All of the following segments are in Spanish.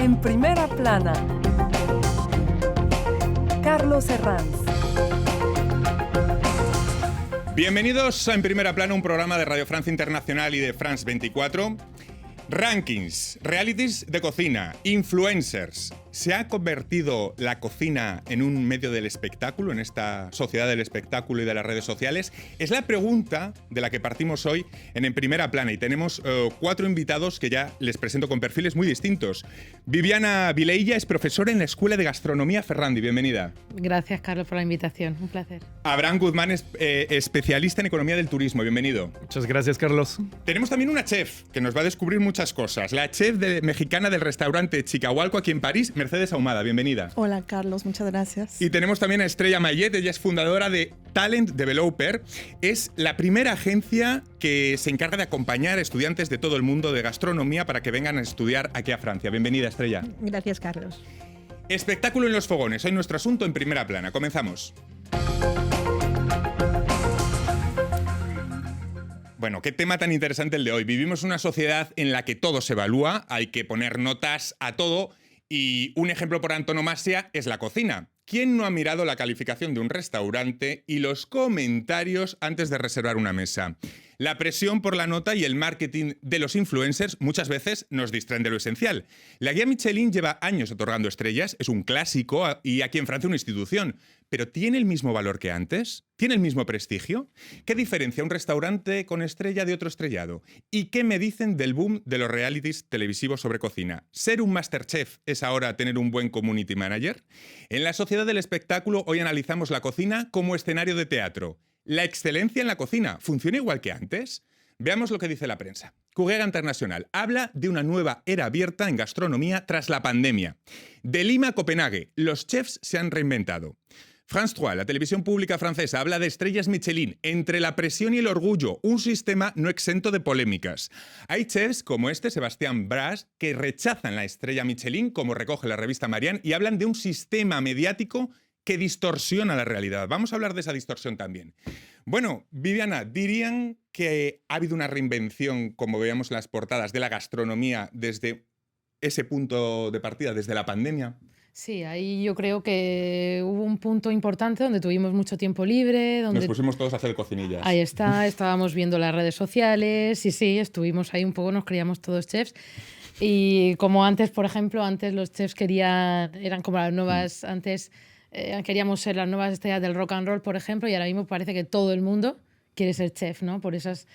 En primera plana, Carlos Herranz. Bienvenidos a En Primera Plana, un programa de Radio Francia Internacional y de France 24. Rankings, realities de cocina, influencers. ¿Se ha convertido la cocina en un medio del espectáculo, en esta sociedad del espectáculo y de las redes sociales? Es la pregunta de la que partimos hoy en Primera Plana, y tenemos 4 invitados que ya les presento con perfiles muy distintos. Viviana Vileilla es profesora en la Escuela de Gastronomía Ferrandi. Bienvenida. Gracias, Carlos, por la invitación. Un placer. Abraham Guzmán es especialista en economía del turismo. Bienvenido. Muchas gracias, Carlos. Tenemos también una chef que nos va a descubrir muchas cosas. La chef mexicana del restaurante Chicahualco aquí en París, Mercedes Ahumada. Bienvenida. Hola, Carlos. Muchas gracias. Y tenemos también a Estrella Mayet. Ella es fundadora de Talent Developer. Es la primera agencia que se encarga de acompañar a estudiantes de todo el mundo de gastronomía para que vengan a estudiar aquí a Francia. Bienvenida, Estrella. Gracias, Carlos. Espectáculo en los fogones. Hoy nuestro asunto en Primera Plana. Comenzamos. Bueno, qué tema tan interesante el de hoy. Vivimos una sociedad en la que todo se evalúa, hay que poner notas a todo, y un ejemplo por antonomasia es la cocina. ¿Quién no ha mirado la calificación de un restaurante y los comentarios antes de reservar una mesa? La presión por la nota y el marketing de los influencers muchas veces nos distraen de lo esencial. La guía Michelin lleva años otorgando estrellas, es un clásico y aquí en Francia una institución. ¿Pero tiene el mismo valor que antes? ¿Tiene el mismo prestigio? ¿Qué diferencia un restaurante con estrella de otro estrellado? ¿Y qué me dicen del boom de los realities televisivos sobre cocina? ¿Ser un MasterChef es ahora tener un buen community manager? En la sociedad del espectáculo hoy analizamos la cocina como escenario de teatro. ¿La excelencia en la cocina funciona igual que antes? Veamos lo que dice la prensa. Cuguera Internacional habla de una nueva era abierta en gastronomía tras la pandemia. De Lima a Copenhague, los chefs se han reinventado. France 3, la televisión pública francesa, habla de estrellas Michelin, entre la presión y el orgullo, un sistema no exento de polémicas. Hay chefs como Sébastien Bras que rechazan la estrella Michelin, como recoge la revista Marianne, y hablan de un sistema mediático que distorsiona la realidad. Vamos a hablar de esa distorsión también. Bueno, Viviana, ¿dirían que ha habido una reinvención, como veíamos en las portadas, de la gastronomía desde ese punto de partida, desde la pandemia? Sí, ahí yo creo que hubo un punto importante donde tuvimos mucho tiempo libre. Donde nos pusimos todos a hacer cocinillas. Ahí está, estábamos viendo las redes sociales y sí, estuvimos ahí un poco, nos creíamos todos chefs. Y como antes, por ejemplo, antes los chefs eran como las nuevas, antes queríamos ser las nuevas estrellas del rock and roll, por ejemplo, y ahora mismo parece que todo el mundo quiere ser chef, ¿no? Por esas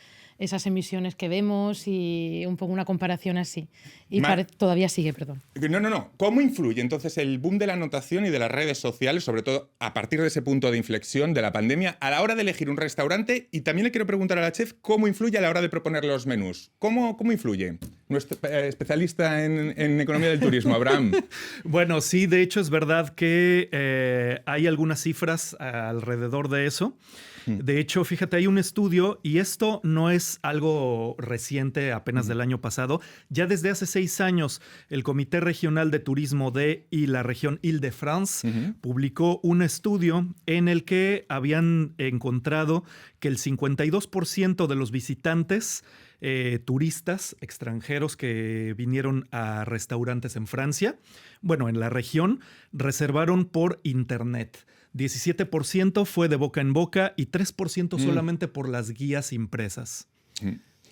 emisiones que vemos y un poco una comparación así. Y todavía sigue, perdón. No. ¿Cómo influye entonces el boom de la anotación y de las redes sociales, sobre todo a partir de ese punto de inflexión de la pandemia, a la hora de elegir un restaurante? Y también le quiero preguntar a la chef cómo influye a la hora de proponer los menús. ¿Cómo influye? Nuestro especialista en economía del turismo, Abraham. Bueno, sí, de hecho es verdad que hay algunas cifras alrededor de eso. De hecho, fíjate, hay un estudio, y esto no es algo reciente, apenas del año pasado. Ya desde hace 6 años, el Comité Regional de Turismo y la región Île-de-France publicó un estudio en el que habían encontrado que el 52% de los visitantes turistas extranjeros que vinieron a restaurantes en Francia, bueno, en la región, reservaron por internet. 17% fue de boca en boca y 3% solamente por las guías impresas.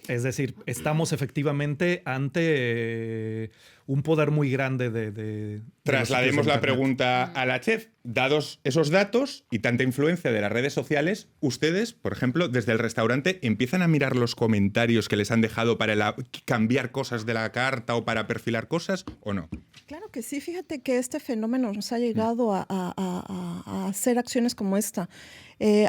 Es decir, estamos efectivamente ante un poder muy grande de Traslademos la pregunta a la chef. Dados esos datos y tanta influencia de las redes sociales, ustedes, por ejemplo, desde el restaurante, ¿empiezan a mirar los comentarios que les han dejado para cambiar cosas de la carta o para perfilar cosas o no? Claro que sí. Fíjate que este fenómeno nos ha llegado a hacer acciones como esta.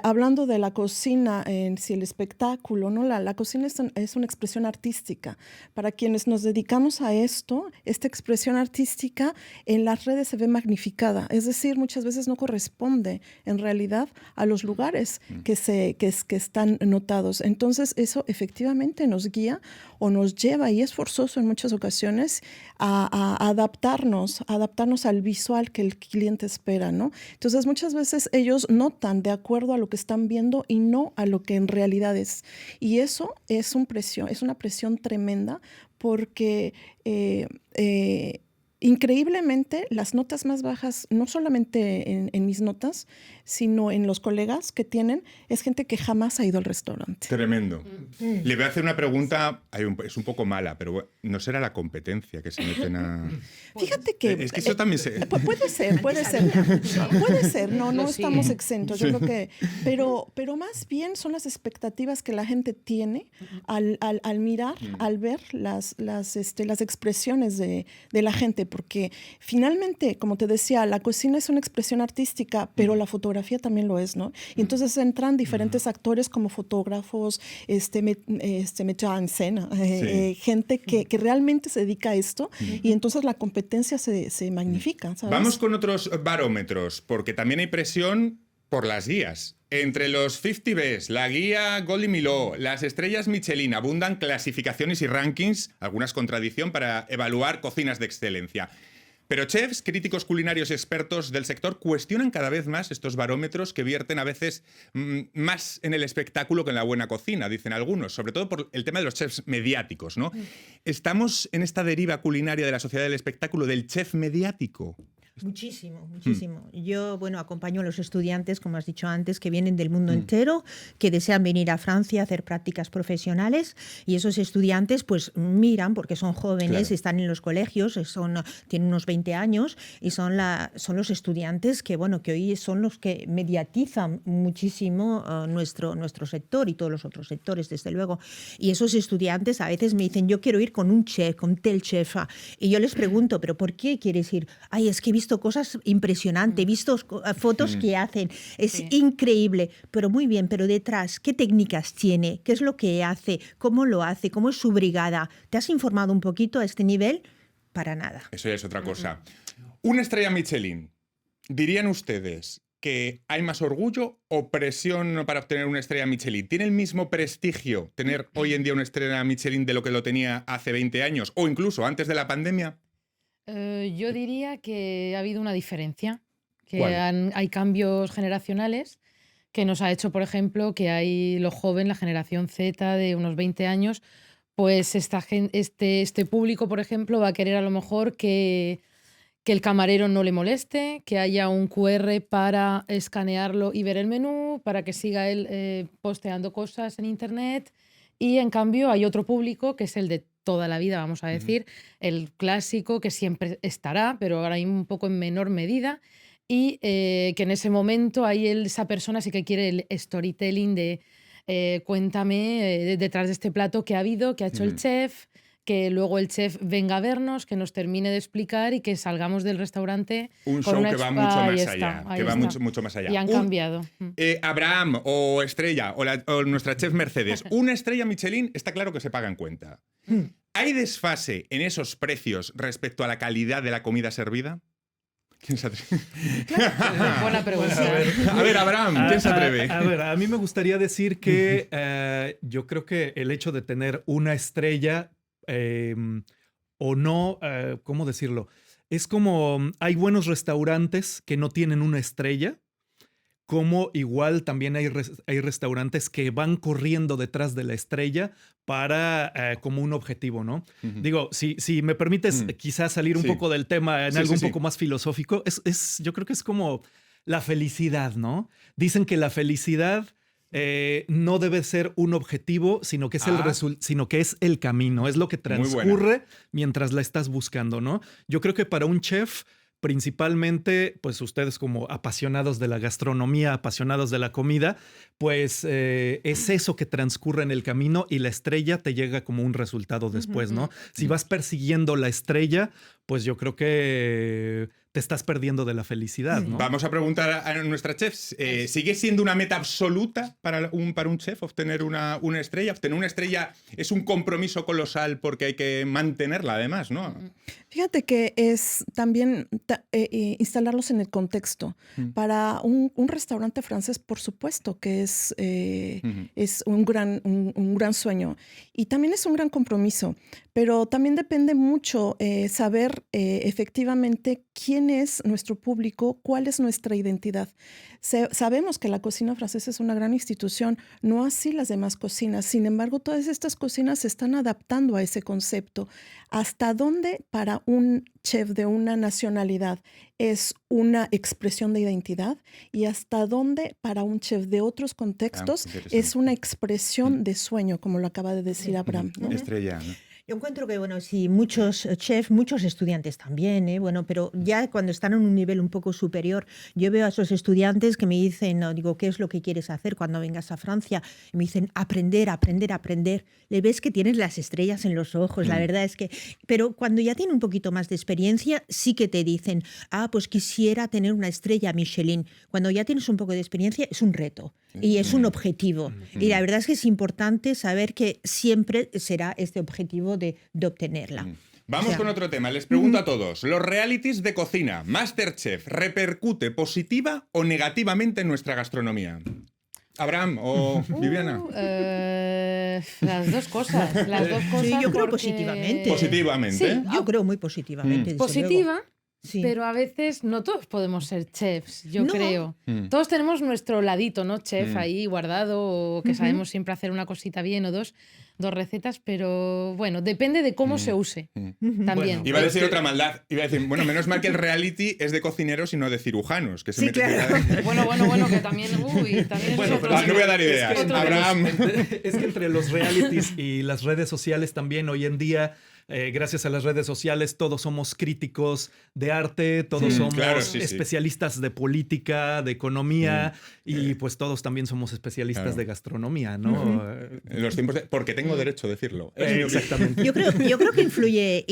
Hablando de la cocina, si el espectáculo, ¿no? La cocina es una expresión artística. Para quienes nos dedicamos a esto, esta expresión artística en las redes se ve magnificada. Es decir, muchas veces no corresponde en realidad a los lugares que están notados. Entonces, eso efectivamente nos guía o nos lleva, y es forzoso en muchas ocasiones, a adaptarnos al visual que el cliente espera, ¿no? Entonces, muchas veces ellos notan de acuerdo a lo que están viendo y no a lo que en realidad es. Y eso es una presión tremenda porque increíblemente, las notas más bajas, no solamente en mis notas, sino en los colegas que tienen, es gente que jamás ha ido al restaurante. Tremendo. Le voy a hacer una pregunta, es un poco mala, pero bueno, ¿no será la competencia que se meten a...? Fíjate que... Es que eso también se... Puede ser. Puede ser, no estamos exentos. Yo creo que... Pero más bien son las expectativas que la gente tiene al mirar, al ver las expresiones de la gente, porque finalmente, como te decía, la cocina es una expresión artística, pero la fotografía también lo es, ¿no? Y entonces entran diferentes actores como fotógrafos, metteur en scène, gente que realmente se dedica a esto, y entonces la competencia se magnifica, ¿sabes? Vamos con otros barómetros, porque también hay presión por las guías. Entre los 50 Best, la guía Golden Miló, las estrellas Michelin, abundan clasificaciones y rankings, algunas con tradición, para evaluar cocinas de excelencia. Pero chefs, críticos culinarios y expertos del sector cuestionan cada vez más estos barómetros que vierten a veces más en el espectáculo que en la buena cocina, dicen algunos, sobre todo por el tema de los chefs mediáticos, ¿no? ¿Estamos en esta deriva culinaria de la sociedad del espectáculo del chef mediático? Muchísimo. Yo, acompaño a los estudiantes, como has dicho antes, que vienen del mundo entero, que desean venir a Francia a hacer prácticas profesionales, y esos estudiantes pues miran, porque son jóvenes, claro, están en los colegios, tienen unos 20 años, y son los estudiantes que hoy son los que mediatizan muchísimo nuestro sector y todos los otros sectores, desde luego. Y esos estudiantes a veces me dicen, yo quiero ir con un chef, con tel chef. Y yo les pregunto, ¿pero por qué quieres ir? Ay, es que he visto cosas impresionantes, he visto fotos que hacen, es increíble, pero muy bien, pero detrás, ¿qué técnicas tiene? ¿Qué es lo que hace? ¿Cómo lo hace? ¿Cómo es su brigada? ¿Te has informado un poquito a este nivel? Para nada. Eso ya es otra cosa. Una estrella Michelin, ¿dirían ustedes que hay más orgullo o presión para obtener una estrella Michelin? ¿Tiene el mismo prestigio tener hoy en día una estrella Michelin de lo que lo tenía hace 20 años o incluso antes de la pandemia? Yo diría que ha habido una diferencia, que ¿Cuál? hay cambios generacionales que nos ha hecho, por ejemplo, que hay los jóvenes, la generación Z de unos 20 años, pues este público, por ejemplo, va a querer a lo mejor que el camarero no le moleste, que haya un QR para escanearlo y ver el menú, para que siga él posteando cosas en internet. Y en cambio hay otro público que es el de toda la vida, vamos a decir, el clásico que siempre estará, pero ahora hay un poco en menor medida, y que en ese momento hay esa persona sí que quiere el storytelling de cuéntame detrás de este plato qué ha habido, qué ha hecho el chef, que luego el chef venga a vernos, que nos termine de explicar y que salgamos del restaurante un con show una que va mucho más allá, ahí que va está. mucho más allá. Y han cambiado. Abraham o Estrella o nuestra chef Mercedes, una estrella Michelin está claro que se paga en cuenta. ¿Hay desfase en esos precios respecto a la calidad de la comida servida? ¿Quién se atreve? Buena pregunta. A ver, Abraham, ¿quién se atreve? A mí me gustaría decir que yo creo que el hecho de tener una estrella o no, ¿cómo decirlo? Es como hay buenos restaurantes que no tienen una estrella, como igual también hay restaurantes que van corriendo detrás de la estrella para como un objetivo, ¿no? Digo, si me permites quizás salir un poco del tema en algo un poco más filosófico, yo creo que es como la felicidad, ¿no? Dicen que la felicidad no debe ser un objetivo, sino que es el camino, es lo que transcurre mientras la estás buscando, ¿no? Yo creo que para un chef, principalmente, pues ustedes como apasionados de la gastronomía, apasionados de la comida, pues es eso que transcurre en el camino y la estrella te llega como un resultado después, ¿no? Si vas persiguiendo la estrella, pues yo creo que te estás perdiendo de la felicidad, ¿no? Vamos a preguntar a nuestra chef, ¿sigue siendo una meta absoluta para un chef obtener una estrella? Obtener una estrella es un compromiso colosal porque hay que mantenerla además, ¿no? Fíjate que es también instalarlos en el contexto. Para un restaurante francés, por supuesto que es un gran sueño y también es un gran compromiso, pero también depende mucho saber efectivamente quién es nuestro público, cuál es nuestra identidad. Sabemos que la cocina francesa es una gran institución, no así las demás cocinas. Sin embargo, todas estas cocinas se están adaptando a ese concepto. ¿Hasta dónde para para un chef de una nacionalidad es una expresión de identidad y hasta dónde para un chef de otros contextos es una expresión de sueño, como lo acaba de decir Abraham, ¿no? Estrella, ¿no? Yo encuentro que, bueno, sí, muchos chefs, muchos estudiantes también, bueno, pero ya cuando están en un nivel un poco superior, yo veo a esos estudiantes que me dicen, no, digo, ¿qué es lo que quieres hacer cuando vengas a Francia? Y me dicen, aprender, aprender, aprender. Le ves que tienes las estrellas en los ojos, la verdad es que... Pero cuando ya tienen un poquito más de experiencia, sí que te dicen, pues quisiera tener una estrella Michelin. Cuando ya tienes un poco de experiencia, es un reto y es un objetivo. Y la verdad es que es importante saber que siempre será este objetivo de obtenerla. Vamos con otro tema. Les pregunto a todos, ¿los realities de cocina, MasterChef, repercute positiva o negativamente en nuestra gastronomía? Abraham o Viviana. Las dos cosas. Sí, yo creo porque- positivamente. Positivamente. Sí, Yo creo muy positivamente. desde positiva, luego. Sí. pero a veces no todos podemos ser chefs, yo No. creo. Mm. Todos tenemos nuestro ladito, ¿no? Chef ahí guardado, o que sabemos siempre hacer una cosita bien o dos recetas, pero bueno, depende de cómo se use también. Bueno, Iba a decir otra maldad. Iba a decir, bueno, menos mal que el reality es de cocineros y no de cirujanos. Que se Sí, meten- claro. Bueno, que también... Uy, también Bueno, es pero otro- no voy a dar ideas. otro- Abraham. Es que entre los realities y las redes sociales también hoy en día, gracias a las redes sociales, todos somos críticos de arte, todos somos claro, sí, sí. especialistas de política, de economía y pues todos también somos especialistas Claro. de gastronomía, ¿no? En los tiempos porque tengo derecho a decirlo. Es mi opinión. Exactamente. Yo creo que influye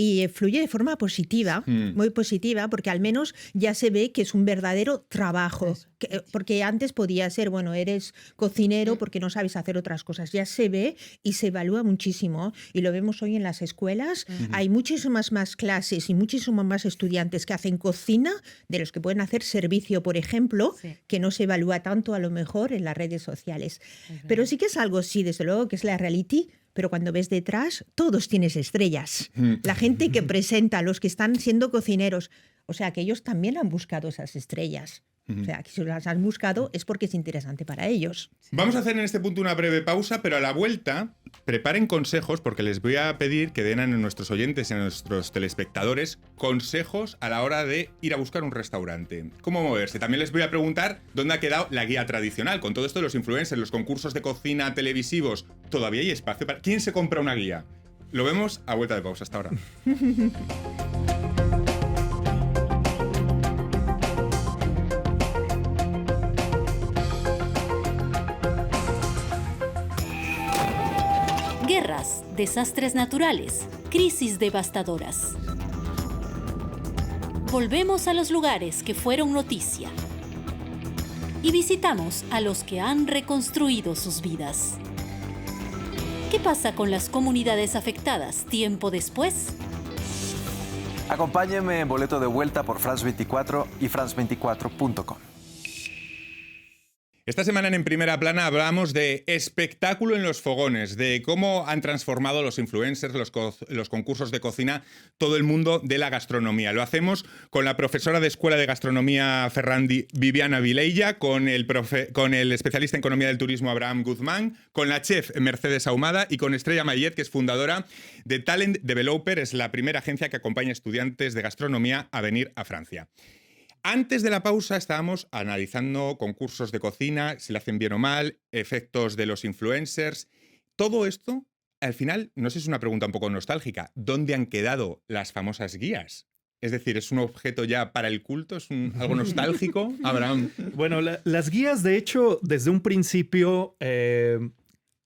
de forma positiva, muy positiva, porque al menos ya se ve que es un verdadero trabajo. Porque antes podía ser, bueno, eres cocinero porque no sabes hacer otras cosas. Ya se ve y se evalúa muchísimo. Y lo vemos hoy en las escuelas. Hay muchísimas más clases y muchísimos más estudiantes que hacen cocina de los que pueden hacer servicio, por ejemplo, Sí. que no se evalúa tanto a lo mejor en las redes sociales. Pero sí que es algo, sí, desde luego, que es la reality. Pero cuando ves detrás, todos tienes estrellas. La gente que presenta, los que están siendo cocineros, o sea, que ellos también han buscado esas estrellas. O sea, que si las han buscado es porque es interesante para ellos. Vamos a hacer en este punto una breve pausa, pero a la vuelta preparen consejos porque les voy a pedir que den a nuestros oyentes y a nuestros telespectadores consejos a la hora de ir a buscar un restaurante. ¿Cómo moverse? También les voy a preguntar dónde ha quedado la guía tradicional. Con todo esto de los influencers, los concursos de cocina televisivos, ¿todavía hay espacio para...? ¿Quién se compra una guía? Lo vemos a vuelta de pausa. Hasta ahora. Guerras, desastres naturales, crisis devastadoras. Volvemos a los lugares que fueron noticia y visitamos a los que han reconstruido sus vidas. ¿Qué pasa con las comunidades afectadas tiempo después? Acompáñeme en boleto de vuelta por France 24 y france24.com. Esta semana en Primera Plana hablamos de espectáculo en los fogones, de cómo han transformado los influencers, los concursos de cocina, todo el mundo de la gastronomía. Lo hacemos con la profesora de Escuela de Gastronomía Ferrandi, Viviana Vileilla, con el especialista en Economía del Turismo, Abraham Guzmán, con la chef Mercedes Ahumada y con Estrella Mayet, que es fundadora de Talent Developer, es la primera agencia que acompaña a estudiantes de gastronomía a venir a Francia. Antes de la pausa estábamos analizando concursos de cocina, si lo hacen bien o mal, efectos de los influencers. Todo esto, al final, no sé si es una pregunta un poco nostálgica, ¿dónde han quedado las famosas guías? Es decir, ¿es un objeto ya para el culto? ¿Es algo nostálgico? Abraham. Bueno, las guías, de hecho, desde un principio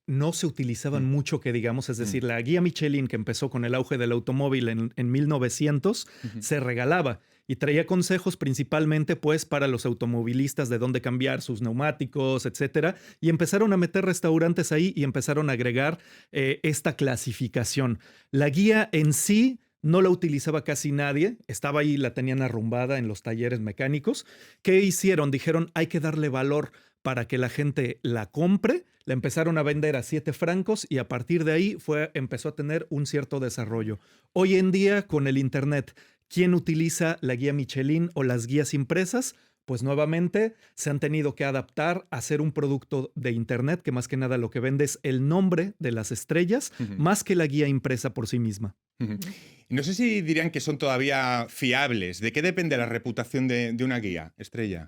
no se utilizaban mucho, que digamos, es decir, la guía Michelin, que empezó con el auge del automóvil en 1900, se regalaba y traía consejos principalmente pues para los automovilistas de dónde cambiar sus neumáticos, etcétera, y empezaron a meter restaurantes ahí y empezaron a agregar esta clasificación. La guía en sí no la utilizaba casi nadie, estaba ahí, la tenían arrumbada en los talleres mecánicos. ¿Qué hicieron? Dijeron, hay que darle valor para que la gente la compre. La empezaron a vender a 7 francos y a partir de ahí empezó a tener un cierto desarrollo. Hoy en día, con el internet, ¿quién utiliza la guía Michelin o las guías impresas? Pues nuevamente se han tenido que adaptar a hacer un producto de internet que más que nada lo que vende es el nombre de las estrellas, más que la guía impresa por sí misma. No sé si dirían que son todavía fiables. ¿De qué depende la reputación de una guía, Estrella?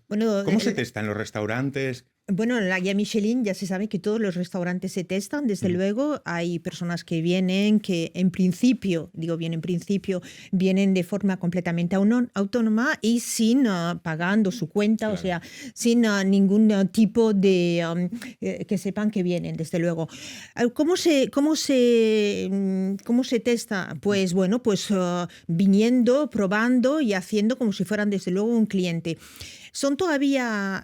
Bueno, ¿Cómo se testan los restaurantes? Bueno, la guía Michelin ya se sabe que todos los restaurantes se testan, desde luego. Hay personas que vienen que en principio, digo bien en principio, vienen de forma completamente autónoma y sin pagando su cuenta, Claro. o sea, sin ningún tipo de que sepan que vienen, desde luego. ¿Cómo se testa? Pues bueno, pues viniendo, probando y haciendo como si fueran desde luego un cliente. ¿Son todavía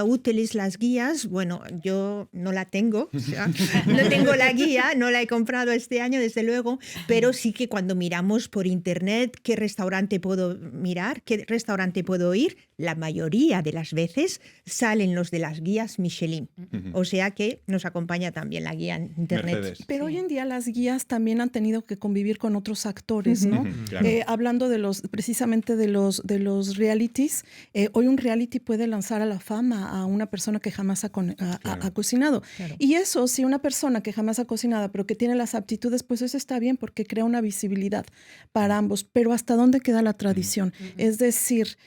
útiles las guías? Bueno, yo no la tengo, o sea, no tengo la guía, no la he comprado este año, desde luego, pero sí que cuando miramos por internet qué restaurante puedo mirar, qué restaurante puedo ir, la mayoría de las veces salen los de las guías Michelin. O sea que nos acompaña también la guía en internet. Mercedes. Pero hoy en día las guías también han tenido que convivir con otros actores, ¿no? Claro. Hablando precisamente de los realities, hoy un reality puede lanzar a la fama a una persona que jamás ha cocinado. Claro. Y eso, si una persona que jamás ha cocinado, pero que tiene las aptitudes, pues eso está bien porque crea una visibilidad para ambos. Pero ¿hasta dónde queda la tradición? Es decir,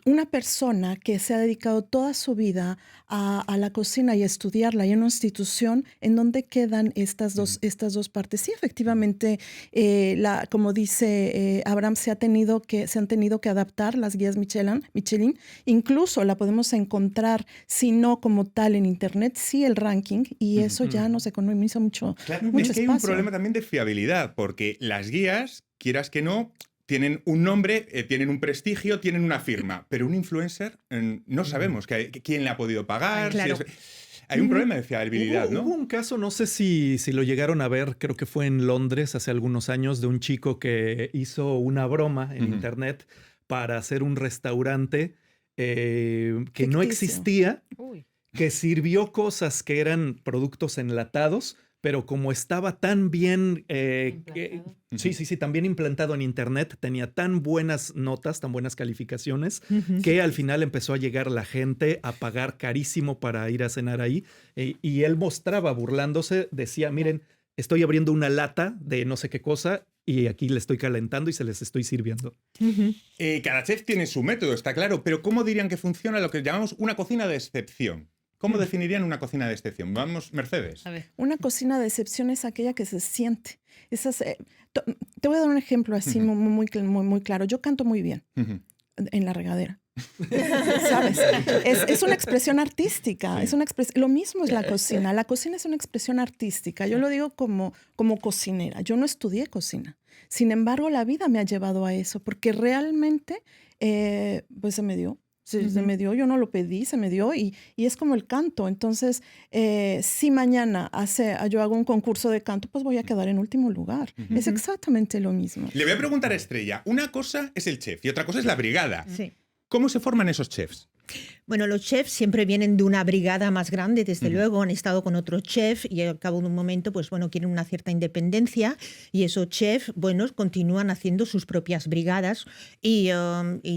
una persona que se ha dedicado toda su vida a la cocina y a estudiarla y en una institución, ¿en dónde quedan estas dos partes? Sí, efectivamente, como dice Abraham, se han tenido que adaptar las guías Michelin. Incluso la podemos encontrar, si no como tal en internet, sí el ranking, y eso ya nos economiza mucho, Claro, mucho es que hay un espacio. problema también de fiabilidad, porque las guías, quieras que no, tienen un nombre, tienen un prestigio, tienen una firma, pero un influencer no sabemos quién le ha podido pagar. Claro. Hay un problema de fiabilidad, ¿no? Hubo un caso, no sé si lo llegaron a ver, creo que fue en Londres hace algunos años, de un chico que hizo una broma en internet para hacer un restaurante que no Ficticio. existía, Uy. que sirvió cosas que eran productos enlatados, pero como estaba tan bien, tan bien implantado en internet, tenía tan buenas notas, tan buenas calificaciones, que al final empezó a llegar la gente a pagar carísimo para ir a cenar ahí. Y él mostraba, burlándose, decía, miren, estoy abriendo una lata de no sé qué cosa y aquí le estoy calentando y se les estoy sirviendo. Cada chef tiene su método, está claro, pero ¿cómo dirían que funciona lo que llamamos una cocina de excepción? ¿Cómo definirían una cocina de excepción? Vamos, Mercedes. A ver. Una cocina de excepción es aquella que se siente. Te voy a dar un ejemplo así muy claro. Yo canto muy bien en la regadera. ¿Sabes? Es una expresión artística. Sí. Lo mismo es la cocina. La cocina es una expresión artística. Yo lo digo como cocinera. Yo no estudié cocina. Sin embargo, la vida me ha llevado a eso porque realmente pues se me dio. Se me dio, yo no lo pedí, se me dio y es como el canto. Entonces, si mañana yo hago un concurso de canto, pues voy a quedar en último lugar. Es exactamente lo mismo. Le voy a preguntar a Estrella, una cosa es el chef y otra cosa es la brigada. Sí. ¿Cómo se forman esos chefs? Bueno, los chefs siempre vienen de una brigada más grande, desde luego, han estado con otro chef y al cabo de un momento, pues bueno, quieren una cierta independencia y esos chefs, bueno, continúan haciendo sus propias brigadas y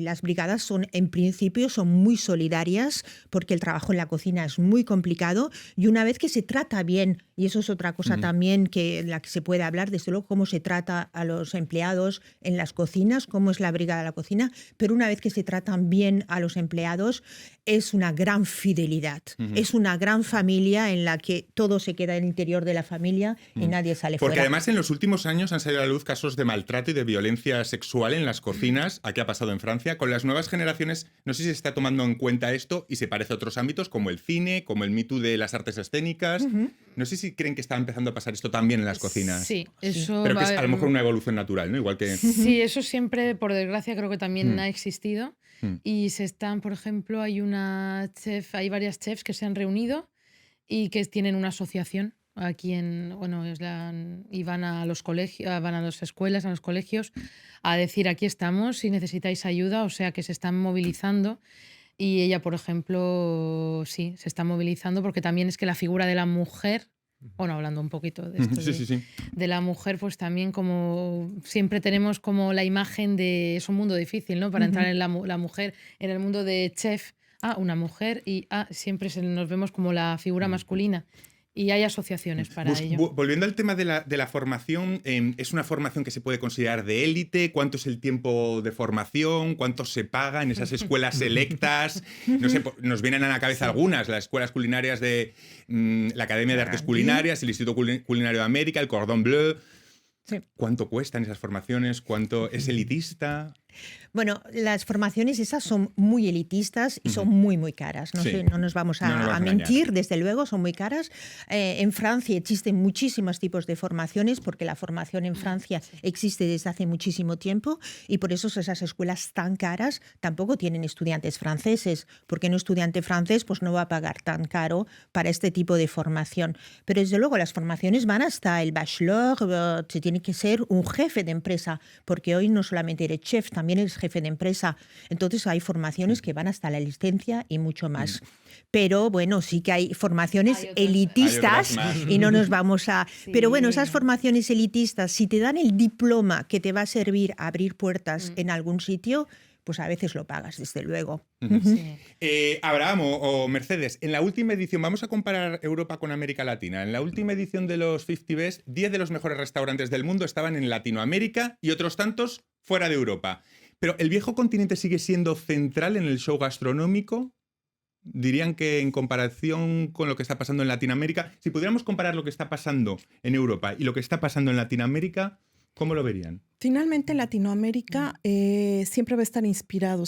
las brigadas en principio, son muy solidarias porque el trabajo en la cocina es muy complicado y una vez que se trata bien, y eso es otra cosa también en la que se puede hablar, desde luego, cómo se trata a los empleados en las cocinas, cómo es la brigada de la cocina, pero una vez que se tratan bien a los empleados, es una gran fidelidad. Es una gran familia en la que todo se queda en el interior de la familia y nadie sale fuera. Porque además en los últimos años han salido a la luz casos de maltrato y de violencia sexual en las cocinas. Aquí ha pasado en Francia. Con las nuevas generaciones, no sé si se está tomando en cuenta esto y se parece a otros ámbitos como el cine, como el Me Too de las artes escénicas. No sé si creen que está empezando a pasar esto también en las cocinas. Sí, eso Pero que va es a lo mejor una evolución natural, ¿no? Igual que... Sí, eso siempre, por desgracia, creo que también ha existido. Y por ejemplo, hay varias chefs que se han reunido y que tienen una asociación aquí y van a los colegios, van a las escuelas, a los colegios, a decir aquí estamos si necesitáis ayuda, o sea que se están movilizando. Y ella, por ejemplo, sí, se está movilizando porque también es que la figura de la mujer, bueno, hablando un poquito de esto, de la mujer, pues también como siempre tenemos como la imagen de, es un mundo difícil, ¿no? Para entrar en la mujer, en el mundo de chef, una mujer y siempre nos vemos como la figura masculina. y hay asociaciones para ello. Volviendo al tema de la formación, ¿es una formación que se puede considerar de élite? ¿Cuánto es el tiempo de formación? ¿Cuánto se paga en esas escuelas selectas? No sé, nos vienen a la cabeza algunas, las escuelas culinarias de la Academia de Artes Culinarias, el Instituto Culinario de América, el Cordon Bleu. Sí. ¿Cuánto cuestan esas formaciones? ¿Cuánto es elitista? Bueno, las formaciones esas son muy elitistas y son muy, muy caras. No, Sí. sé, no nos vamos No nos vas a a mentir, engañar. desde luego, son muy caras. En Francia existen muchísimos tipos de formaciones porque la formación en Francia existe desde hace muchísimo tiempo y por eso esas escuelas tan caras tampoco tienen estudiantes franceses, porque un estudiante francés pues, no va a pagar tan caro para este tipo de formación. Pero desde luego las formaciones van hasta el bachelor, se tiene que ser un jefe de empresa, porque hoy no solamente eres chef, también eres jefe de empresa. Entonces hay formaciones que van hasta la licencia y mucho más. Pero bueno, sí que hay formaciones Hay otras- elitistas Hay otras más. y no nos vamos a... Sí. Pero bueno, esas formaciones elitistas, si te dan el diploma que te va a servir a abrir puertas en algún sitio, pues a veces lo pagas, desde luego. Sí. Abraham o Mercedes, en la última edición, vamos a comparar Europa con América Latina. En la última edición de los 50 Best, 10 de los mejores restaurantes del mundo estaban en Latinoamérica y otros tantos fuera de Europa. Pero ¿el viejo continente sigue siendo central en el show gastronómico? Dirían que en comparación con lo que está pasando en Latinoamérica, si pudiéramos comparar lo que está pasando en Europa y lo que está pasando en Latinoamérica, ¿cómo lo verían? Finalmente, Latinoamérica siempre va a estar inspirado.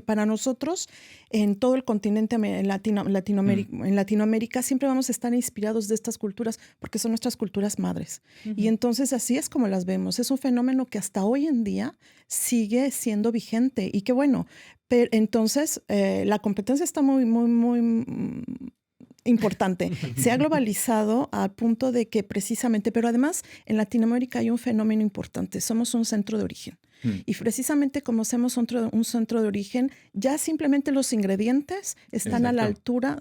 Para nosotros, en todo el continente en Latinoamérica, siempre vamos a estar inspirados de estas culturas porque son nuestras culturas madres. Y entonces así es como las vemos. Es un fenómeno que hasta hoy en día sigue siendo vigente y que bueno, pero entonces la competencia está muy, muy, muy importante. Se ha globalizado al punto de que precisamente, pero además en Latinoamérica hay un fenómeno importante. Somos un centro de origen. Y precisamente como somos un centro de origen, ya simplemente los ingredientes están a la Exacto. altura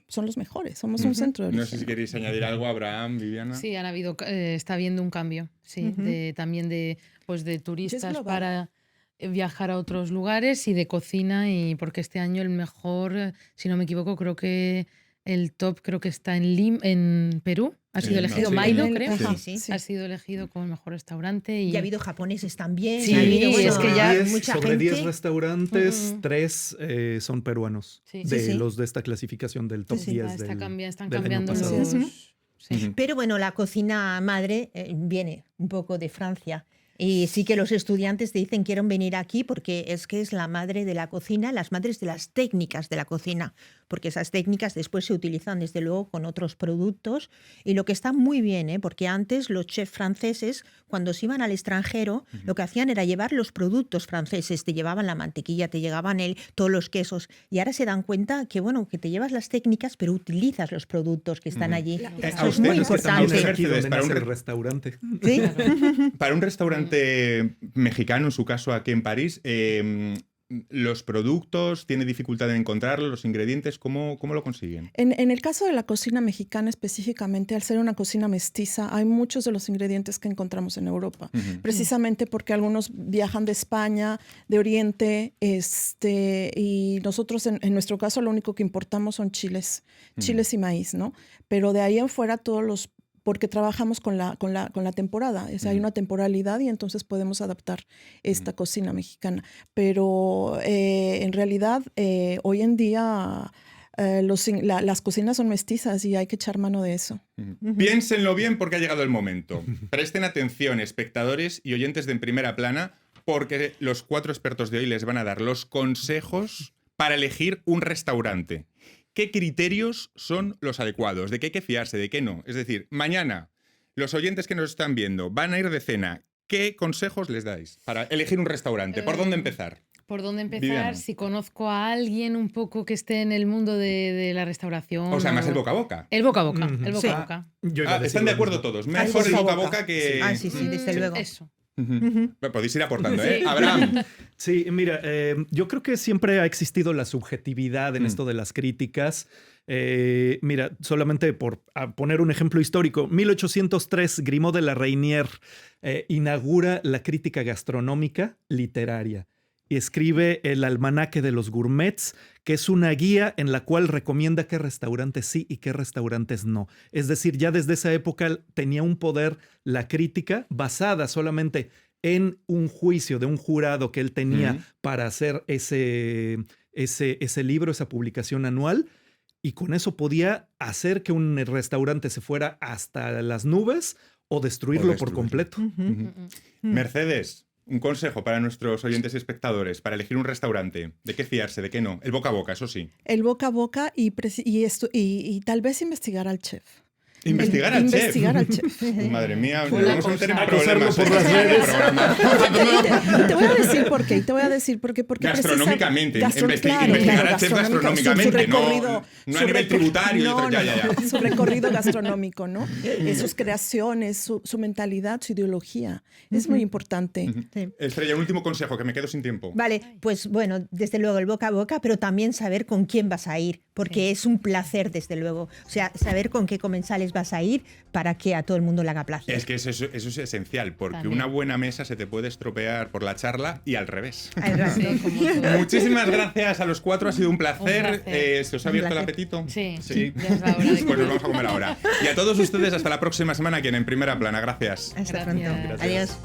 son los mejores. Somos un centro de origen. No sé si queréis añadir algo, Abraham, Viviana. Sí, está habiendo un cambio, sí, también de turistas global. para viajar a otros lugares y de cocina, y porque este año el mejor, si no me equivoco, creo que el top está en Perú. Ha sido elegido sí. Mailo, En el- creo. ajá, Sí, sí. Ha sido elegido como el mejor restaurante. Y ha habido japoneses también. Sí, ha habido, es que ya mucha sobre gente. 10 restaurantes, 3 son peruanos. Sí. De Sí, sí. los de esta clasificación del top Sí, 10 están del cambiando año los... pasado. Sí. Pero bueno, la cocina madre viene un poco de Francia. Y sí que los estudiantes te dicen quieren venir aquí porque es la madre de la cocina, las madres de las técnicas de la cocina, porque esas técnicas después se utilizan desde luego con otros productos. Y lo que está muy bien, porque antes los chefs franceses, cuando se iban al extranjero, lo que hacían era llevar los productos franceses, te llevaban la mantequilla, te llevaban todos los quesos. Y ahora se dan cuenta que, bueno, que te llevas las técnicas, pero utilizas los productos que están allí. Eso a es muy usted, También es Mercedes, importante. aquí donde para un nace el re- restaurante. ¿Sí? Para un restaurante mexicano, en su caso aquí en París, los productos, ¿tiene dificultad en encontrarlos, los ingredientes? ¿Cómo lo consiguen? En el caso de la cocina mexicana específicamente, al ser una cocina mestiza, hay muchos de los ingredientes que encontramos en Europa, precisamente porque algunos viajan de España, de Oriente, y nosotros en nuestro caso lo único que importamos son chiles y maíz, ¿no? Pero de ahí en fuera porque trabajamos con la temporada. O sea, hay una temporalidad y entonces podemos adaptar esta cocina mexicana. Pero en realidad, hoy en día las cocinas son mestizas y hay que echar mano de eso. Piénsenlo bien porque ha llegado el momento. Presten atención, espectadores y oyentes de En Primera Plana, porque los 4 expertos de hoy les van a dar los consejos para elegir un restaurante. ¿Qué criterios son los adecuados? ¿De qué hay que fiarse? ¿De qué no? Es decir, mañana, los oyentes que nos están viendo van a ir de cena. ¿Qué consejos les dais para elegir un restaurante? ¿Por dónde empezar? ¿Por dónde empezar? Viviana. Si conozco a alguien un poco que esté en el mundo de la restauración. O sea, más o- el boca a boca. El boca a boca. Ujú. El boca Sí. a boca. Yo iba a decir Están de lo acuerdo mismo. todos. Al Mejor el boca a boca a boca. boca que... Ah, sí, desde luego. Eso. Podéis ir aportando, ¿eh? Abraham. Sí, mira, yo creo que siempre ha existido la subjetividad en esto de las críticas. Mira, solamente por poner un ejemplo histórico, 1803, Grimaud de la Reynière inaugura la crítica gastronómica literaria. escribe el Almanaque de los Gourmets, que es una guía en la cual recomienda qué restaurantes sí y qué restaurantes no. Es decir, ya desde esa época tenía un poder la crítica basada solamente en un juicio de un jurado que él tenía para hacer ese libro, esa publicación anual, y con eso podía hacer que un restaurante se fuera hasta las nubes o destruirlo por completo. Mercedes, un consejo para nuestros oyentes y espectadores para elegir un restaurante. ¿De qué fiarse, de qué no? El boca a boca, eso sí. El boca a boca y tal vez investigar al chef. Investigar al chef. Investigar al chef. Madre mía, Fue nos la vamos a meter en cosa. problemas. Acosarlo por las redes. Te voy a decir por qué. Te voy a decir por qué. Porque Gastronómicamente. claro, Investigar claro, al chef gastronómicamente, gastronómicamente, su recorrido, no a nivel tributario. no, Ya. su recorrido gastronómico, ¿no? Sus creaciones, su mentalidad, su ideología. Es muy importante. Sí. Estrella, un último consejo, que me quedo sin tiempo. Vale, pues bueno, desde luego el boca a boca, pero también saber con quién vas a ir, porque es un placer, desde luego. O sea, saber con qué comensales vas a ir para que a todo el mundo le haga placer. Es que eso es esencial, porque También. una buena mesa se te puede estropear por la charla y al revés. Al rato. Sí, como todo. Muchísimas gracias a los cuatro, ha sido un placer. Un placer. ¿Se os ha abierto el placer. apetito? Sí, Sí. ya es la hora de Pues nos vamos a comer ahora. Y a todos ustedes, hasta la próxima semana aquí en Primera Plana. Gracias. Hasta Gracias. pronto. Adiós.